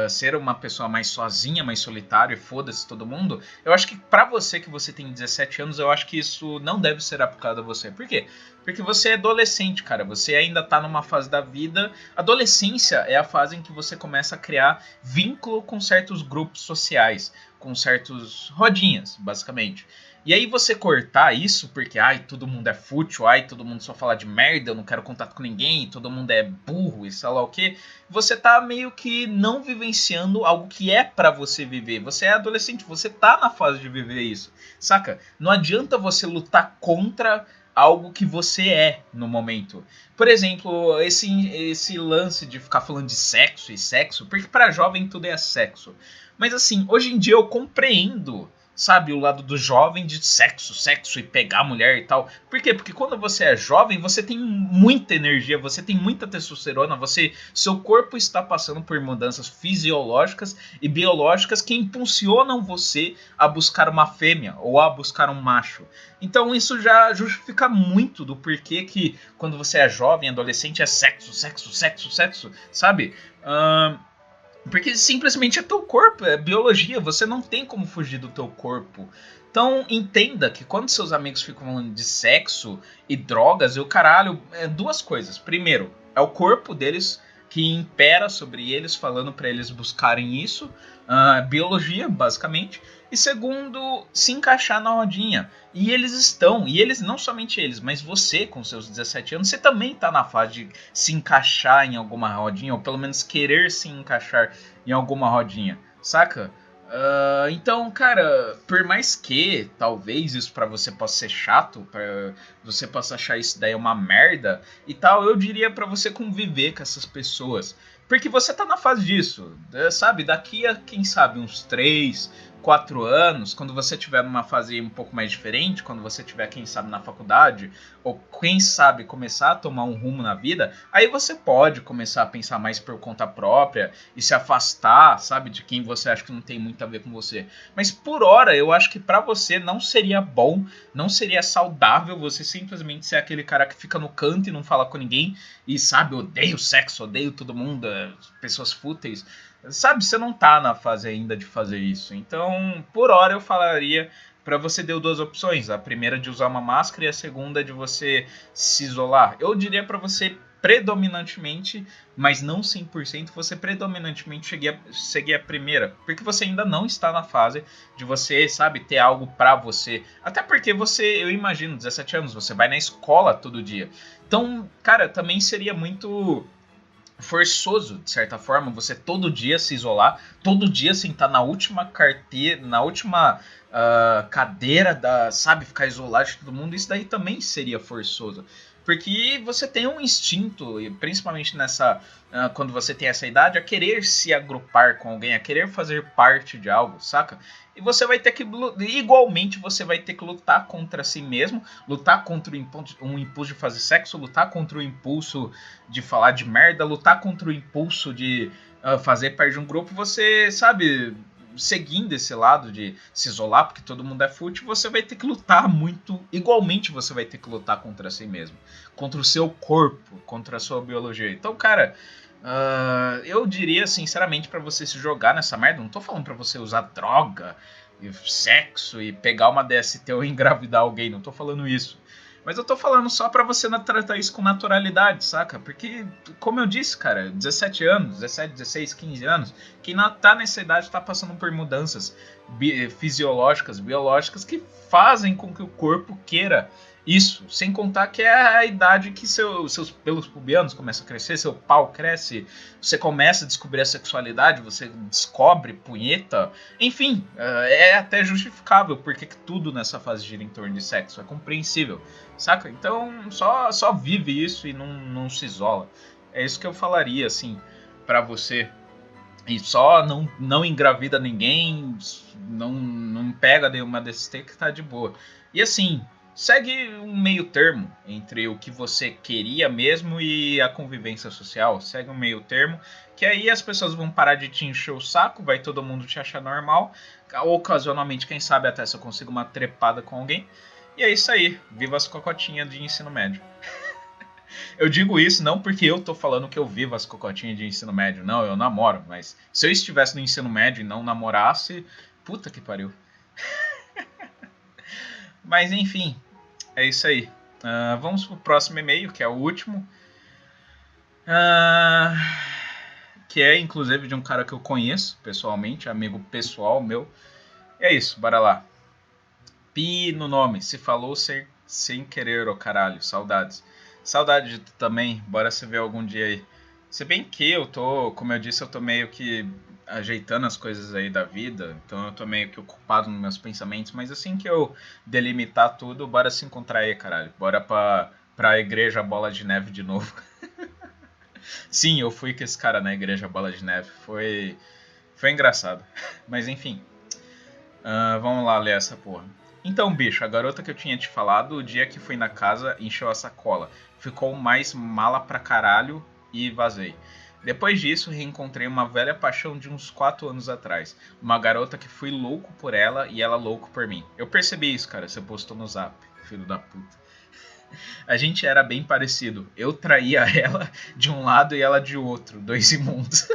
ser uma pessoa mais sozinha, mais solitária e foda-se todo mundo, eu acho que pra você que você tem 17 anos, eu acho que isso não deve ser aplicado a você. Por quê? Porque você é adolescente, cara, você ainda tá numa fase da vida. Adolescência é a fase em que você começa a criar vínculo com certos grupos sociais, com certos rodinhas, basicamente. E aí você cortar isso porque, ai, todo mundo é fútil, ai, todo mundo só fala de merda, eu não quero contato com ninguém, todo mundo é burro e sei lá o que, você tá meio que não vivenciando algo que é pra você viver. Você é adolescente, você tá na fase de viver isso, saca? Não adianta você lutar contra algo que você é no momento. Por exemplo, esse lance de ficar falando de sexo e sexo, porque pra jovem tudo é sexo. Mas assim, hoje em dia eu compreendo, sabe, o lado do jovem de sexo, sexo e pegar mulher e tal. Por quê? Porque quando você é jovem, você tem muita energia, você tem muita testosterona, seu corpo está passando por mudanças fisiológicas e biológicas que impulsionam você a buscar uma fêmea ou a buscar um macho. Então isso já justifica muito do porquê que quando você é jovem, adolescente, é sexo, sexo, sexo, sexo, sabe? Porque simplesmente é teu corpo, é biologia, você não tem como fugir do teu corpo. Então entenda que quando seus amigos ficam falando de sexo e drogas, eu caralho, é duas coisas. Primeiro, é o corpo deles que impera sobre eles, falando para eles buscarem isso, biologia, basicamente. E segundo, se encaixar na rodinha. E eles estão, e eles, não somente eles, mas você com seus 17 anos, você também está na fase de se encaixar em alguma rodinha, ou pelo menos querer se encaixar em alguma rodinha, saca? Então, cara, por mais que talvez isso pra você possa ser chato, pra você possa achar isso daí uma merda e tal, eu diria pra você conviver com essas pessoas. Porque você tá na fase disso, sabe? Daqui a, quem sabe, uns 3, 4 anos, quando você tiver numa fase um pouco mais diferente, quando você tiver, quem sabe, na faculdade, ou quem sabe começar a tomar um rumo na vida, aí você pode começar a pensar mais por conta própria e se afastar, sabe, de quem você acha que não tem muito a ver com você. Mas por hora, eu acho que pra você não seria bom, não seria saudável você simplesmente ser aquele cara que fica no canto e não fala com ninguém e, sabe, odeio sexo, odeio todo mundo, pessoas fúteis. Sabe, você não tá na fase ainda de fazer isso. Então, por hora eu falaria para você deu duas opções. A primeira de usar uma máscara e a segunda de você se isolar. Eu diria para você predominantemente, mas não 100%, você predominantemente seguir a primeira, porque você ainda não está na fase de você, sabe, ter algo pra você. Até porque você, eu imagino, 17 anos, você vai na escola todo dia. Então, cara, também seria muito forçoso, de certa forma, você todo dia se isolar, todo dia sentar na última carteira, na última cadeira, sabe, ficar isolado de todo mundo, isso daí também seria forçoso. Porque você tem um instinto, e principalmente quando você tem essa idade, a querer se agrupar com alguém, a querer fazer parte de algo, saca? E você vai ter que, igualmente, você vai ter que lutar contra si mesmo, lutar contra um impulso de fazer sexo, lutar contra o impulso de falar de merda, lutar contra o impulso de fazer parte de um grupo. Você, sabe, seguindo esse lado de se isolar porque todo mundo é fútil, você vai ter que lutar muito, igualmente você vai ter que lutar contra si mesmo, contra o seu corpo, contra a sua biologia. Então, cara, eu diria sinceramente pra você se jogar nessa merda. Não tô falando pra você usar droga e sexo e pegar uma DST ou engravidar alguém, não tô falando isso. Mas eu tô falando só pra você tratar isso com naturalidade, saca? Porque, como eu disse, cara, 17 anos, 17, 16, 15 anos, quem tá nessa idade tá passando por mudanças fisiológicas, biológicas, que fazem com que o corpo queira isso. Sem contar que é a idade que seus pelos pubianos começam a crescer, seu pau cresce, você começa a descobrir a sexualidade, você descobre punheta. Enfim, é até justificável porque tudo nessa fase gira em torno de sexo, é compreensível. Saca? Então só vive isso e não se isola. É isso que eu falaria, assim, pra você. E só não engravida ninguém, não pega nenhuma DST que tá de boa. E assim, segue um meio termo entre o que você queria mesmo e a convivência social. Segue um meio termo, que aí as pessoas vão parar de te encher o saco, vai todo mundo te achar normal. Ocasionalmente, quem sabe até se eu consigo uma trepada com alguém. E é isso aí, viva as cocotinhas de ensino médio. Eu digo isso não porque eu tô falando que eu vivo as cocotinhas de ensino médio, não, eu namoro, mas se eu estivesse no ensino médio e não namorasse, puta que pariu. Mas enfim, é isso aí. Vamos pro próximo e-mail, que é o último. Que é inclusive de um cara que eu conheço pessoalmente, amigo pessoal meu. E é isso, bora lá. Pi no nome, se falou sem querer, ô caralho, saudades. Saudade de tu também, bora se ver algum dia aí. Se bem que eu tô, como eu disse, eu tô meio que ajeitando as coisas aí da vida, então eu tô meio que ocupado nos meus pensamentos, mas assim que eu delimitar tudo, bora se encontrar aí, caralho. Bora pra igreja Bola de Neve de novo. Sim, eu fui com esse cara na igreja Bola de Neve, foi engraçado. Mas enfim, vamos lá ler essa porra. Então, bicho, a garota que eu tinha te falado, o dia que fui na casa, encheu a sacola. Ficou mais mala pra caralho e vazei. Depois disso, reencontrei uma velha paixão de uns 4 anos atrás. Uma garota que fui louco por ela e ela louco por mim. Eu percebi isso, cara, você postou no zap, filho da puta. A gente era bem parecido. Eu traía ela de um lado e ela de outro. Dois imundos.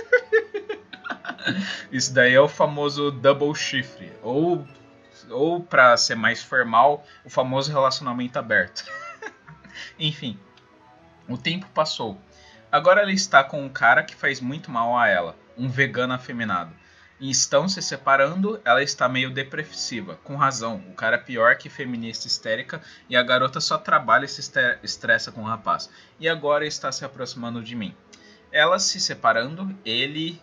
Isso daí é o famoso double chifre. Ou para ser mais formal, o famoso relacionamento aberto. Enfim, o tempo passou. Agora ela está com um cara que faz muito mal a ela, um vegano afeminado. E estão se separando, ela está meio depressiva, com razão. O cara é pior que feminista histérica e a garota só trabalha e se estressa com o rapaz. E agora está se aproximando de mim. Ela se separando, ele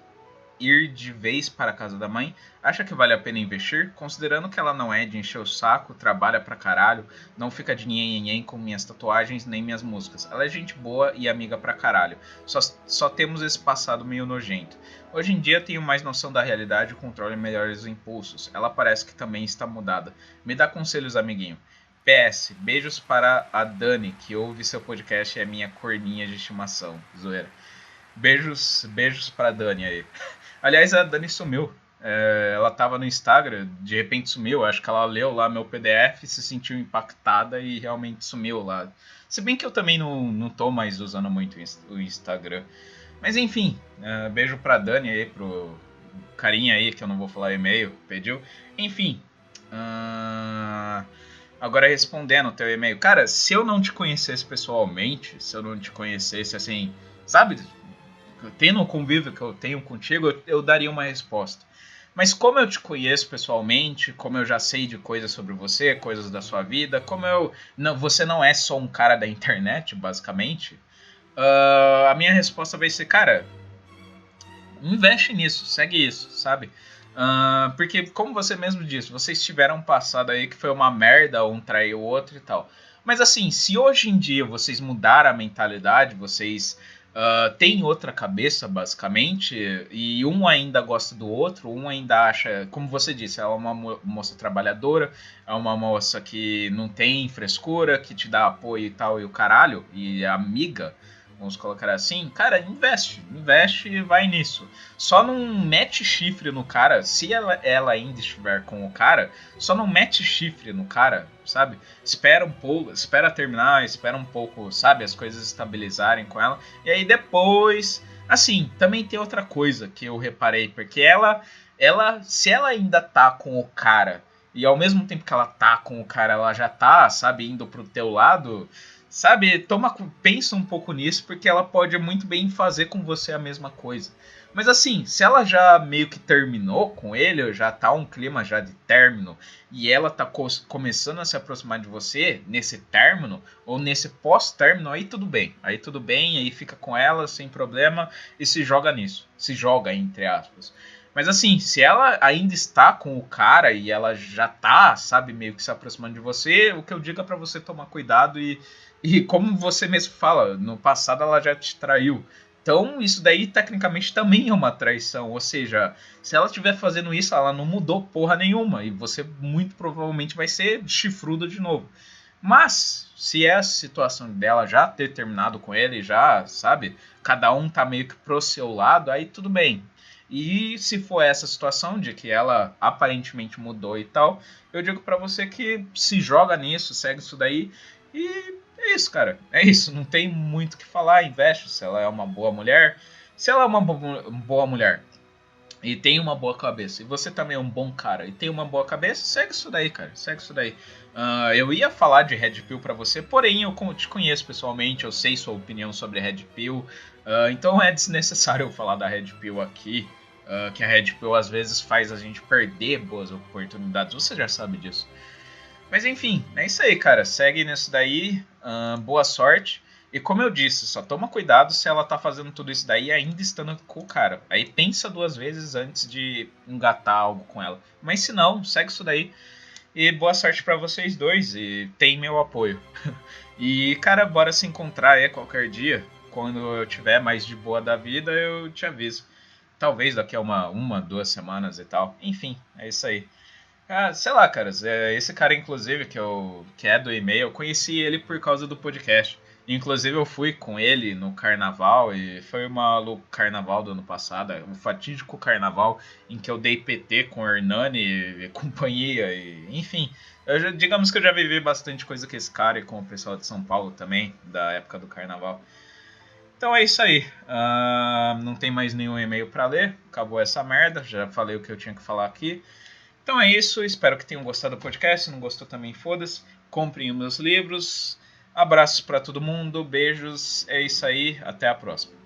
ir de vez para a casa da mãe, acha que vale a pena investir, considerando que ela não é de encher o saco, trabalha pra caralho, não fica de nhenhenhen com minhas tatuagens nem minhas músicas. Ela é gente boa e amiga pra caralho, só temos esse passado meio nojento. Hoje em dia tenho mais noção da realidade e controlo melhor os impulsos. Ela parece que também está mudada. Me dá conselhos, amiguinho. PS, beijos para a Dani, que ouve seu podcast e é minha corninha de estimação. Zoeira. Beijos pra Dani aí. Aliás, a Dani sumiu. Ela tava no Instagram, de repente sumiu. Acho que ela leu lá meu PDF, se sentiu impactada e realmente sumiu lá. Se bem que eu também não tô mais usando muito o Instagram. Mas enfim, beijo pra Dani aí, pro carinha aí, que eu não vou falar e-mail, pediu. Enfim, agora respondendo o teu e-mail. Cara, se eu não te conhecesse pessoalmente, se eu não te conhecesse assim, sabe, tendo o convívio que eu tenho contigo, eu daria uma resposta. Mas como eu te conheço pessoalmente, como eu já sei de coisas sobre você, coisas da sua vida, você não é só um cara da internet, basicamente, a minha resposta vai ser, cara, investe nisso, segue isso, sabe? Porque, como você mesmo disse, vocês tiveram um passado aí que foi uma merda, um traiu o outro e tal. Mas assim, se hoje em dia vocês mudaram a mentalidade, vocês têm outra cabeça, basicamente, e um ainda gosta do outro, um ainda acha, como você disse, ela é uma moça trabalhadora, é uma moça que não tem frescura, que te dá apoio e tal, e o caralho, e é amiga, vamos colocar assim, cara, investe e vai nisso. Só não mete chifre no cara, se ela ainda estiver com o cara, só não mete chifre no cara, sabe? Espera um pouco, espera terminar, espera um pouco, sabe, as coisas estabilizarem com ela, e aí depois, assim, também tem outra coisa que eu reparei, porque se ela ainda tá com o cara, e ao mesmo tempo que ela tá com o cara, ela já tá, sabe, indo pro teu lado, sabe, pensa um pouco nisso, porque ela pode muito bem fazer com você a mesma coisa. Mas assim, se ela já meio que terminou com ele, ou já tá um clima já de término, e ela tá começando a se aproximar de você nesse término, ou nesse pós-término, aí tudo bem. Aí tudo bem, aí fica com ela sem problema e se joga nisso. Se joga, entre aspas. Mas assim, se ela ainda está com o cara e ela já tá, sabe, meio que se aproximando de você, o que eu digo é pra você tomar cuidado e como você mesmo fala, no passado ela já te traiu. Então, isso daí tecnicamente também é uma traição. Ou seja, se ela estiver fazendo isso, ela não mudou porra nenhuma. E você muito provavelmente vai ser chifrudo de novo. Mas, se é a situação dela já ter terminado com ele, já, sabe? Cada um tá meio que pro seu lado, aí tudo bem. E se for essa situação de que ela aparentemente mudou e tal, eu digo pra você que se joga nisso, segue isso daí e é isso, cara. É isso. Não tem muito o que falar. Investe se ela é uma boa mulher. Se ela é uma boa mulher e tem uma boa cabeça, e você também é um bom cara e tem uma boa cabeça, segue isso daí, cara. Segue isso daí. Eu ia falar de Red Pill pra você, porém eu te conheço pessoalmente, eu sei sua opinião sobre Red Pill. Então é desnecessário eu falar da Red Pill aqui. Que a Red Pill às vezes faz a gente perder boas oportunidades. Você já sabe disso. Mas enfim, é isso aí, cara. Segue nisso daí. Boa sorte. E como eu disse, só toma cuidado se ela tá fazendo tudo isso daí ainda estando com o cara. Aí pensa duas vezes antes de engatar algo com ela. Mas se não, segue isso daí. E boa sorte pra vocês dois. E tem meu apoio. E, cara, bora se encontrar aí qualquer dia. Quando eu tiver mais de boa da vida, eu te aviso. Talvez daqui a uma 2 semanas e tal. Enfim, é isso aí. Sei lá, cara. Esse cara, inclusive, que é do e-mail, eu conheci ele por causa do podcast. Inclusive, eu fui com ele no carnaval e foi o maluco carnaval do ano passado, um fatídico carnaval em que eu dei PT com o Hernani e companhia, enfim. Digamos que eu já vivi bastante coisa com esse cara e com o pessoal de São Paulo também, da época do carnaval. Então é isso aí. Não tem mais nenhum e-mail pra ler. Acabou essa merda. Já falei o que eu tinha que falar aqui. Então é isso. Espero que tenham gostado do podcast. Se não gostou também, foda-se. Comprem os meus livros. Abraços pra todo mundo. Beijos. É isso aí. Até a próxima.